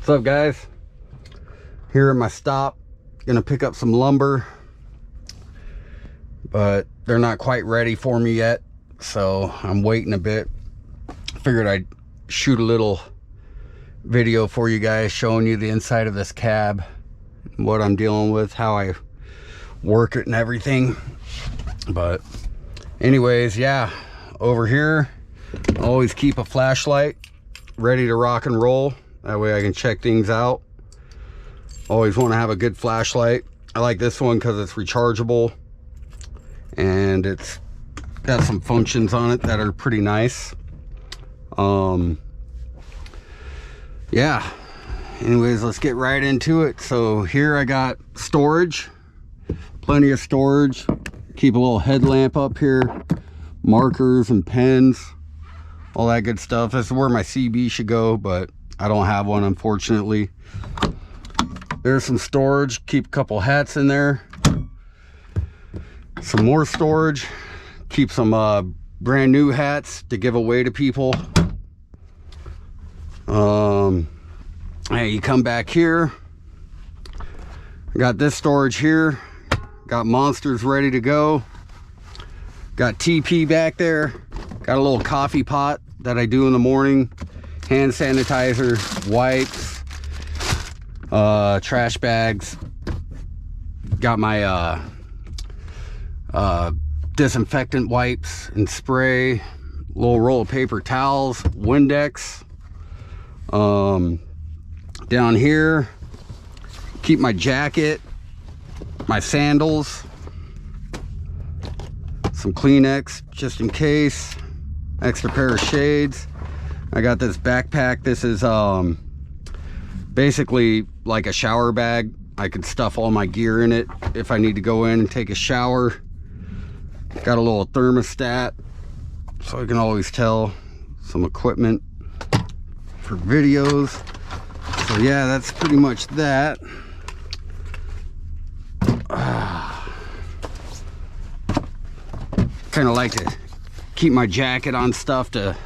What's up, guys? Here at my stop, gonna pick up some lumber, but they're not quite ready for me yet, so I'm waiting a bit. Figured I'd shoot a little video for you guys showing you the inside of this cab, what I'm dealing with, how I work it and everything. But anyways, yeah, over here I always keep a flashlight ready to rock and roll. That way I can check things out. Always want to have a good flashlight. I like this one because it's rechargeable and it's got some functions on it that are pretty nice. Yeah, anyways, let's get right into it. So here I got storage, plenty of storage. Keep a little headlamp up here, markers and pens, all that good stuff. This is where my CB should go, but I don't have one, unfortunately. There's some storage. Keep a couple hats in there. Some more storage. Keep some brand new hats to give away to people. Hey, you come back here. I got this storage here. Got monsters ready to go. Got TP back there. Got a little coffee pot that I do in the morning. Hand sanitizer, wipes, trash bags. Got my disinfectant wipes and spray, little roll of paper towels, Windex. Down here, keep my jacket, my sandals, some Kleenex just in case, extra pair of shades. I got this backpack. This is basically like a shower bag. I could stuff all my gear in it if I need to go in and take a shower. Got a little thermostat so I can always tell. Some equipment for videos. So yeah, that's pretty much that. Kind of like to keep my jacket on stuff to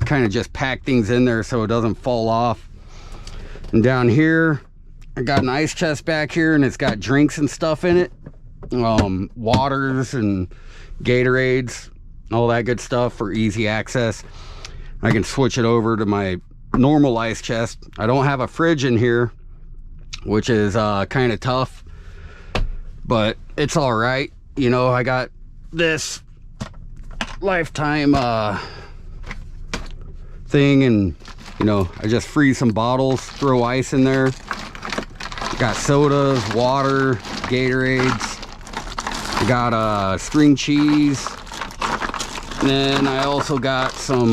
kind of just pack things in there so it doesn't fall off. And down here I got an ice chest back here, and it's got drinks and stuff in it, waters and Gatorades, all that good stuff for easy access. I can switch it over to my normal ice chest. I don't have a fridge in here, which is kind of tough, but it's all right. You know, I got this lifetime thing, and you know, I just freeze some bottles, throw ice in there. Got sodas, water, Gatorades. I got string cheese, and then I also got some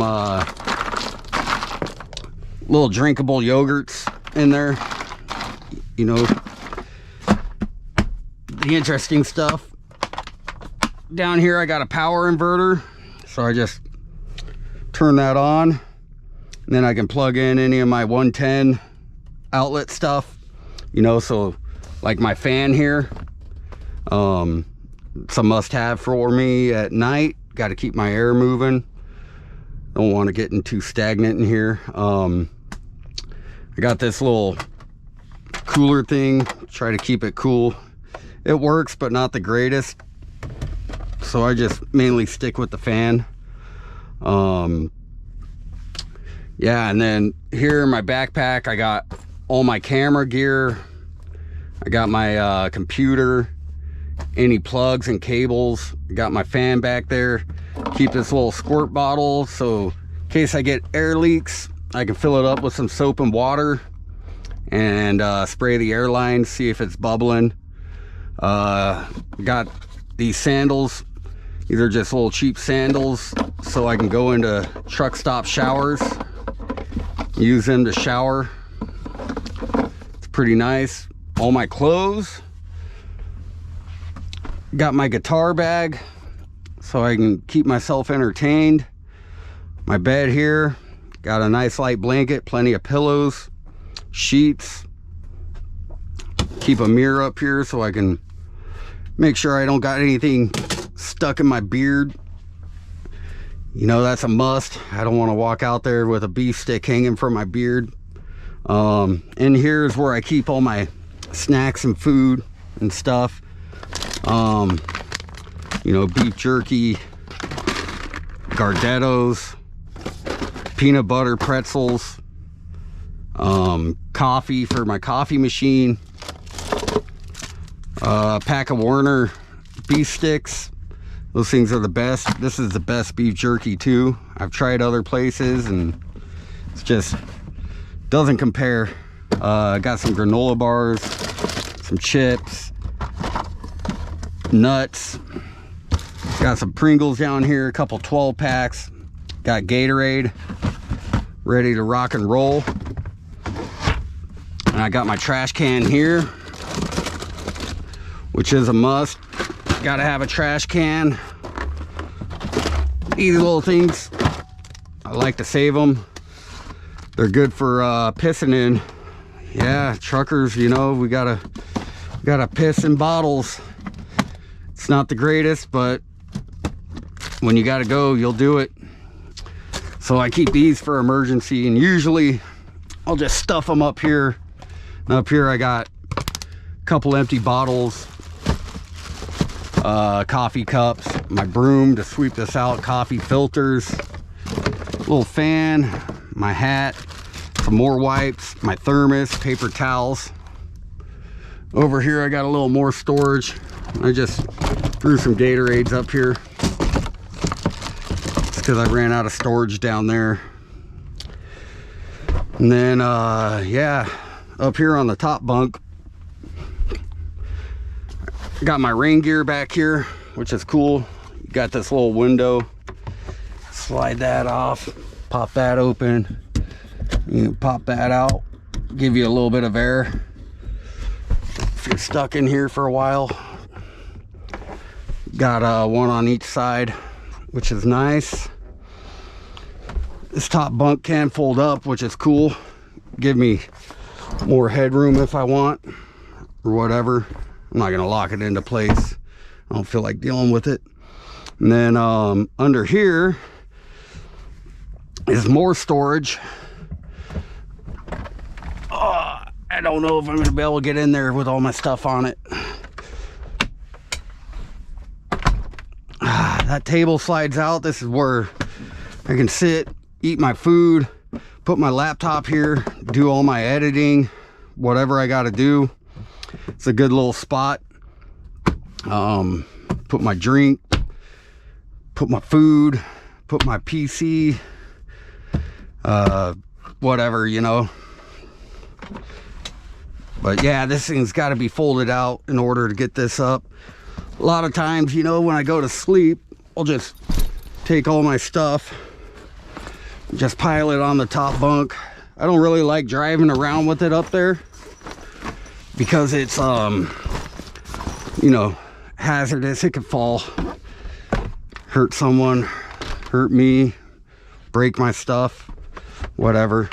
little drinkable yogurts in there. You know, the interesting stuff. Down here I got a power inverter, so I just turn that on, and then I can plug in any of my 110 outlet stuff, you know. So like my fan here, it's a must-have for me at night. Got to keep my air moving. Don't want to get too stagnant in here. I got this little cooler thing, try to keep it cool. It works, but not the greatest, so I just mainly stick with the fan. Yeah, and then here in my backpack I got all my camera gear. I got my computer, any plugs and cables. I got my fan back there. Keep this little squirt bottle so in case I get air leaks, I can fill it up with some soap and water and spray the airline, see if it's bubbling. Got these sandals. These are just little cheap sandals so I can go into truck stop showers, use them to shower. It's pretty nice. All my clothes. Got my guitar bag so I can keep myself entertained. My bed here, got a nice light blanket, plenty of pillows, sheets. Keep a mirror up here so I can make sure I don't got anything stuck in my beard. You know, that's a must. I don't want to walk out there with a beef stick hanging from my beard. In here is where I keep all my snacks and food and stuff. You know, beef jerky, Gardettos, peanut butter pretzels, coffee for my coffee machine, pack of Warner beef sticks. Those things are the best. This is the best beef jerky too. I've tried other places and it's just doesn't compare. I got some granola bars, some chips, nuts. Got some Pringles down here, a couple 12 packs. Got Gatorade, ready to rock and roll. And I got my trash can here, which is a must. Gotta have a trash can. These little things, I like to save them. They're good for pissing in. Yeah, truckers, you know, we gotta piss in bottles. It's not the greatest, but when you gotta go, you'll do it. So I keep these for emergency, and usually I'll just stuff them up here. And up here I got a couple empty bottles, coffee cups, my broom to sweep this out, coffee filters, little fan, my hat, some more wipes, my thermos, paper towels. Over here I got a little more storage. I just threw some Gatorades up here. It's because I ran out of storage down there. And then yeah, up here on the top bunk, got my rain gear back here, which is cool. Got this little window, slide that off, pop that open, you can pop that out, give you a little bit of air if you're stuck in here for a while. Got one on each side, which is nice. This top bunk can fold up, which is cool. Give me more headroom if I want, or whatever. I'm not gonna lock it into place. I don't feel like dealing with it. And then under here is more storage. I don't know if I'm gonna be able to get in there with all my stuff on it. That table slides out. This is where I can sit, eat my food, put my laptop here, do all my editing, whatever I gotta do. It's a good little spot. Put my drink, put my food, put my PC, whatever, you know. But yeah, this thing's got to be folded out in order to get this up. A lot of times, you know, when I go to sleep, I'll just take all my stuff, just pile it on the top bunk. I don't really like driving around with it up there because it's you know, hazardous. It could fall, hurt someone, hurt me, break my stuff, whatever.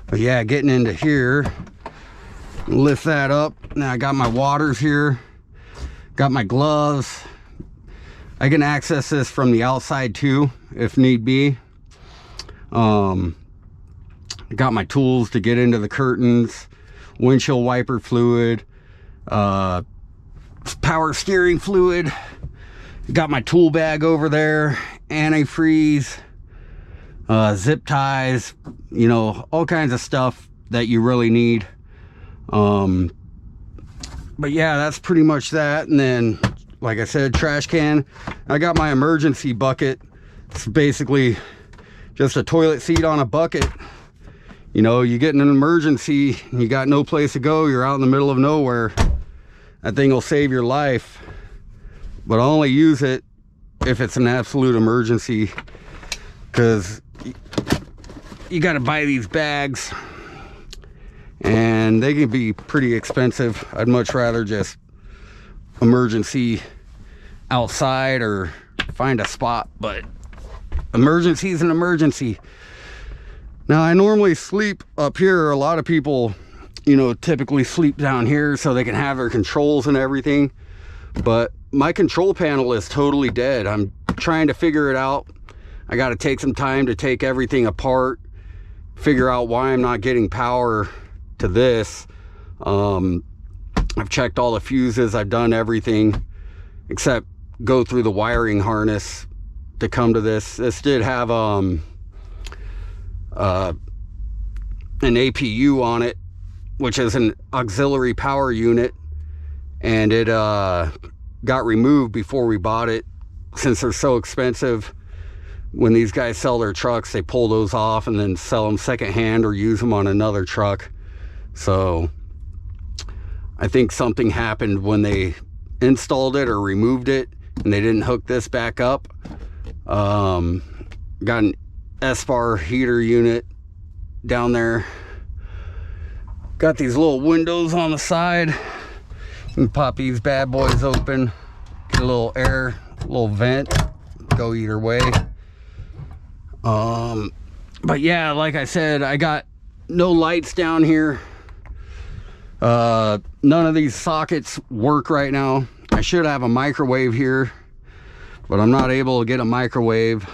But yeah, getting into here, lift that up. Now I got my waters here, got my gloves. I can access this from the outside too, if need be. Got my tools to get into the curtains, windshield wiper fluid, power steering fluid. Got my tool bag over there, antifreeze, zip ties, you know, all kinds of stuff that you really need. But yeah, that's pretty much that. And then, like I said, trash can. I got my emergency bucket. It's basically just a toilet seat on a bucket. You know, you get in an emergency and you got no place to go, you're out in the middle of nowhere, that thing will save your life. But I'll only use it if it's an absolute emergency, because you got to buy these bags and they can be pretty expensive. I'd much rather just emergency outside or find a spot, but emergency is an emergency. Now I normally sleep up here. A lot of people, you know, typically sleep down here so they can have their controls and everything, but my control panel is totally dead. I'm trying to figure it out. I got to take some time to take everything apart, figure out why I'm not getting power to this. I've checked all the fuses, I've done everything except go through the wiring harness to come to this. This did have an APU on it, which is an auxiliary power unit, and it got removed before we bought it. Since they're so expensive, when these guys sell their trucks, they pull those off and then sell them secondhand or use them on another truck. So I think something happened when they installed it or removed it and they didn't hook this back up. Got an S-bar heater unit down there. Got these little windows on the side. You can pop these bad boys open, get a little air, a little vent, go either way. But yeah, like I said, I got no lights down here. None of these sockets work right now. I should have a microwave here, but I'm not able to get a microwave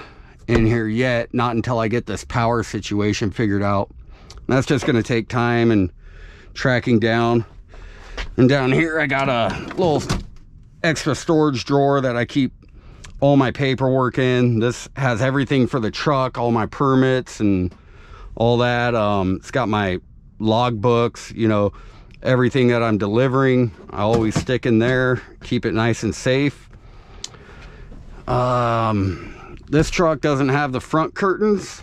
in here yet, not until I get this power situation figured out. And that's just going to take time and tracking down. And down here I got a little extra storage drawer that I keep all my paperwork in. This has everything for the truck, all my permits and all that. It's got my log books, you know, everything that I'm delivering. I always stick in there, keep it nice and safe. This truck doesn't have the front curtains,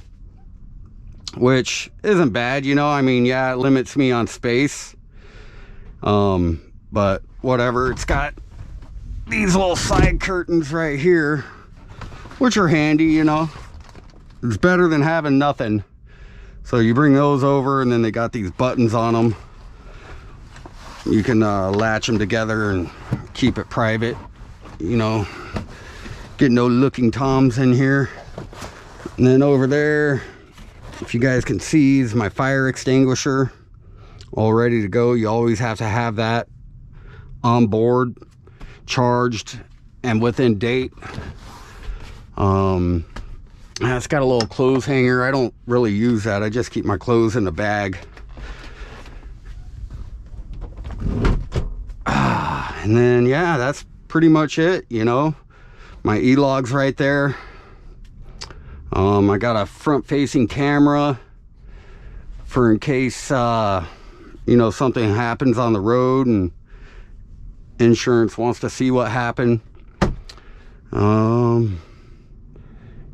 which isn't bad, you know. I mean, yeah, it limits me on space, but whatever. It's got these little side curtains right here, which are handy, you know. It's better than having nothing. So you bring those over, and then they got these buttons on them. You can latch them together and keep it private, you know. Get no looking toms in here. And then over there, if you guys can see, is my fire extinguisher all ready to go. You always have to have that on board, charged and within date. It's got a little clothes hanger. I don't really use that. I just keep my clothes in the bag. And then yeah, that's pretty much it, you know. My elogs right there. I got a front facing camera for in case you know, something happens on the road and insurance wants to see what happened.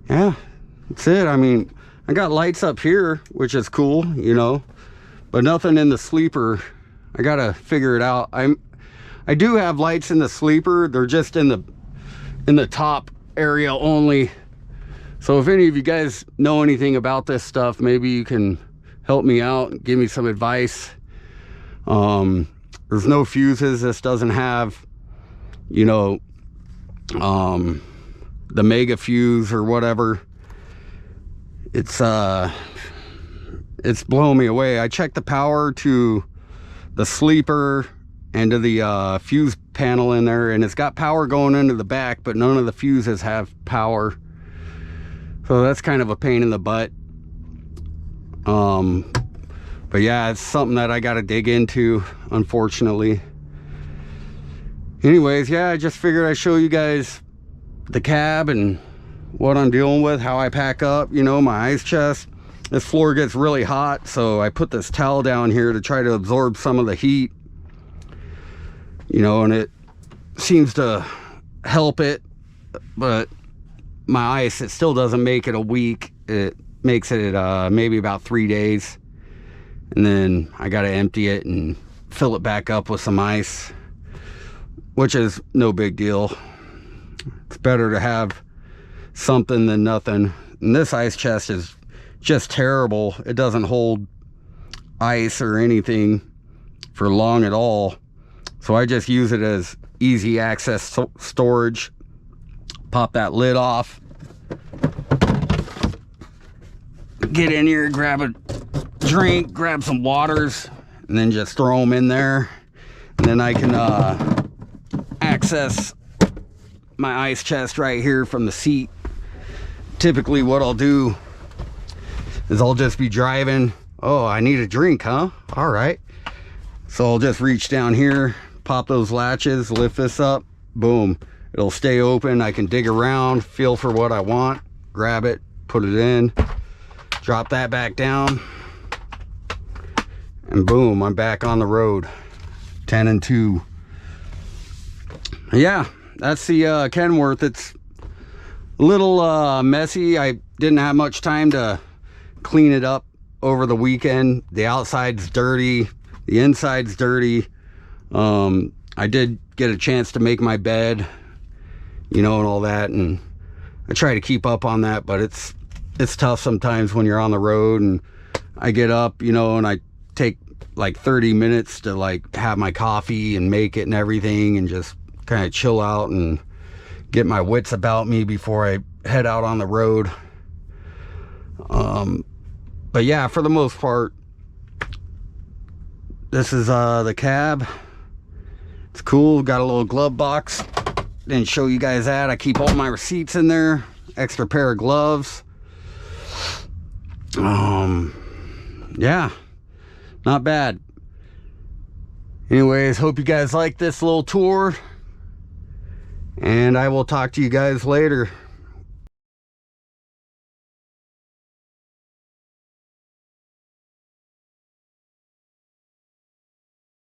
Yeah, that's it. I mean, I got lights up here, which is cool, you know, but nothing in the sleeper. I gotta figure it out. I do have lights in the sleeper. They're just in the top area only. So if any of you guys know anything about this stuff, maybe you can help me out and give me some advice. There's no fuses. This doesn't have, you know, the mega fuse or whatever. It's blowing me away. I checked the power to the sleeper and to the fuse panel in there, and it's got power going into the back, but none of the fuses have power. So that's kind of a pain in the butt. But yeah, it's something that I got to dig into, unfortunately. Anyways, yeah, I just figured I'd show you guys the cab and what I'm dealing with, how I pack up, you know, my ice chest. This floor gets really hot, so I put this towel down here to try to absorb some of the heat, you know, and it seems to help it. But my ice, it still doesn't make it a week. It makes it maybe about 3 days, and then I got to empty it and fill it back up with some ice, which is no big deal. It's better to have something than nothing. And this ice chest is just terrible. It doesn't hold ice or anything for long at all. So I just use it as easy access storage. Pop that lid off. Get in here, grab a drink, grab some waters, and then just throw them in there. And then I can access my ice chest right here from the seat. Typically what I'll do is I'll just be driving. Oh, I need a drink, huh? All right. So I'll just reach down here, pop those latches, lift this up, boom. It'll stay open. I can dig around, feel for what I want, grab it, put it in, drop that back down, and boom, I'm back on the road. 10 and 2. Yeah, that's the Kenworth. It's a little messy. I didn't have much time to clean it up over the weekend. The outside's dirty, the inside's dirty. I did get a chance to make my bed, you know, and all that, and I try to keep up on that, but it's tough sometimes when you're on the road. And I get up, you know, and I take like 30 minutes to like have my coffee and make it and everything, and just kind of chill out and get my wits about me before I head out on the road. But yeah, for the most part, this is the cab. It's cool. Got a little glove box. Didn't show you guys that. I keep all my receipts in there. Extra pair of gloves. Yeah, not bad. Anyways, hope you guys like this little tour, and I will talk to you guys later.